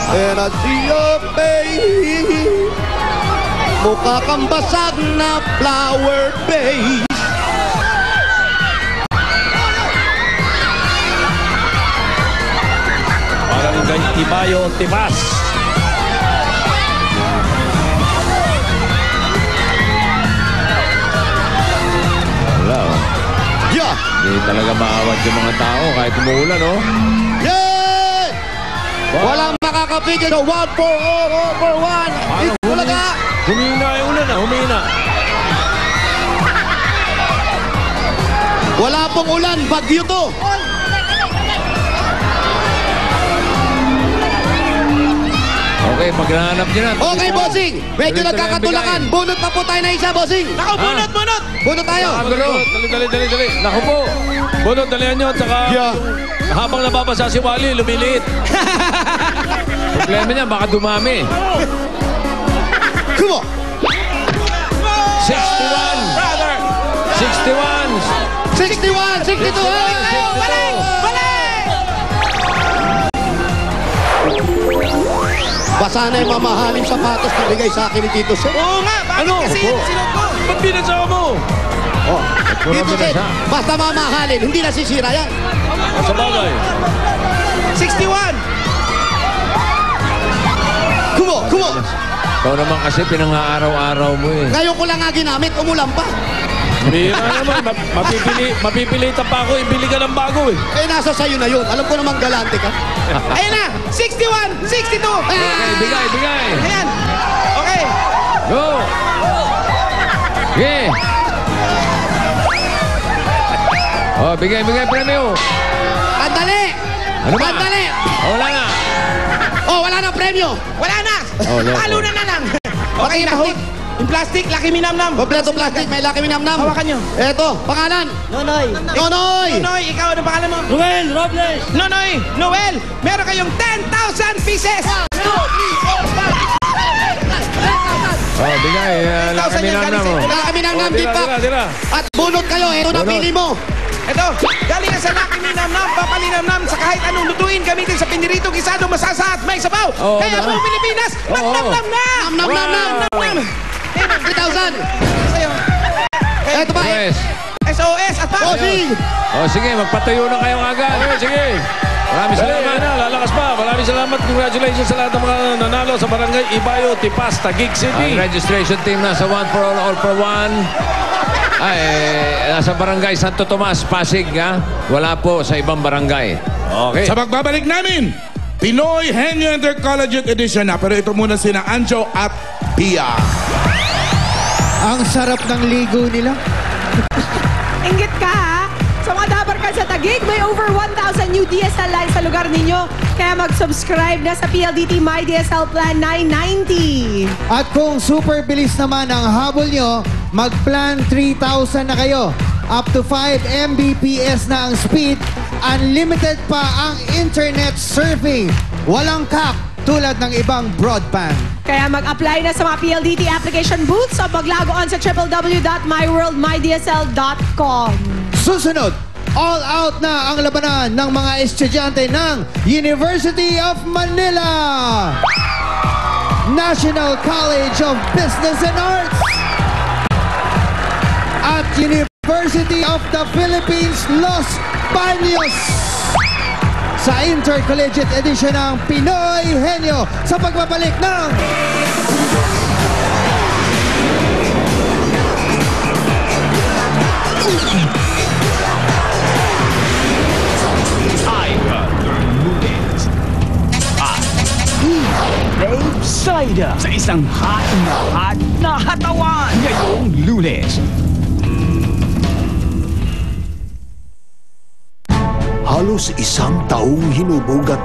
And I see your face. Mukha kang basag na flower base. Barangay Ibayo, Tipas. Wala, oh. Yeah! Hindi talaga maawat yung mga tao kahit umuulan, oh. Yeah! Walang makakapigil sa 1 for all for 1. Itbulaga! Humina yung ulan, ah. Humina. Wala pong ulan, bagyo to. Okay, maghahanap nyo na. Okay, bossing. Medyo nagkakatulakan. Bunot pa po tayo na isa, bossing. Nako, bunot, bunot! Bunot tayo. Dali. Naku po. Bunot, dalihan nyo. Tsaka habang nababasa si Wally, lumiliit. Problema niya, baka dumami. Come on. 61. 61. 61, 62. Balik! Balik! Basa na yung mamahaling sapatos na bigay sa akin ni Tito Sen. Oo nga, bakit kasi Opo. sinot ko? Ba't binasa mo? Oh, Tito Sen, binasa. basta mamahalin, hindi nasisira yan. Sa bagay. 61! Kumo. Ikaw naman kasi pinang-aaraw-araw mo eh. Ngayon ko lang nga ginamit, umulan pa. Bira naman, mapipilitan pa ako, ibili ka ng bago eh. Eh, nasa sayo na yun. Alam ko namang galante ka. Ayun na! 61! 62! Okay, bigay. Ayan! Okay! Go! Okay. Oh, bigay premyo. Andali! Ano ba? Andali! Oh, wala na. Oh, wala na premyo. Wala na! Oh, loko. Talo na lang! Okay, hold. Yung plastic, laki minamnam. Kompleto plastic, may laki minamnam. Hawakan nyo. Eto, pangalan. Nonoy. Nonoy! Nonoy, ikaw, ano pangalan mo? Noel Robles. Nonoy, Noel, meron kayong 10,000 pieces! 1, 2, 3, 4, 5. Oh, bigay. Laki minamnam mo. Laki minamnam, Dipak. Tira. At bunot kayo, eto na Bunot. pili mo. Ito, galing na sa laki minamnam, papalinamnam sa kahit anong lutuin gamitin sa pinirito, gisado, masasa at may sabaw. Oo, Kaya naman. buong Pilipinas, magnamnam na! Nam. 3,000. Sa'yo. Eto pa. Yes. SOS at pa! Bossing! Oh, sige, magpatayo na kayo agad. Sige. Maraming salamat. Lalakas pa. Maraming salamat. Congratulations sa lahat ng mga nanalo sa Barangay Ibayo, Tipas, Taguig City. Ang registration team nasa 1 for all for 1. Ay, nasa Barangay Santo Tomas, Pasig, ha? Wala po sa ibang barangay. Okay. Sa pagbabalik namin, Pinoy Henyo Intercollegiate Edition na. Pero ito muna sina Anjo at Pia. Ang sarap ng ligo nila. Inggit ka ha? Sa mga dabarkan sa Taguig, may over 1,000 new DSL lines sa lugar ninyo. Kaya mag-subscribe na sa PLDT My DSL Plan 990. At kung super bilis naman ang habol nyo, mag-plan 3,000 na kayo. Up to 5 Mbps na ang speed. Unlimited pa ang internet surfing. Walang cap tulad ng ibang broadband. Kaya mag-apply na sa mga PLDT application booths o maglagoon sa www.myworldmydsl.com. Susunod, all out na ang labanan ng mga estudyante ng University of Manila, National College of Business and Arts, at University of the Philippines, Los Baños, sa Intercollegiate Edition ng Pinoy Henyo sa pagbabalik ng Babe Cider sa isang hot na hatawan ngayong Lunes. Halos isang taong hinubog at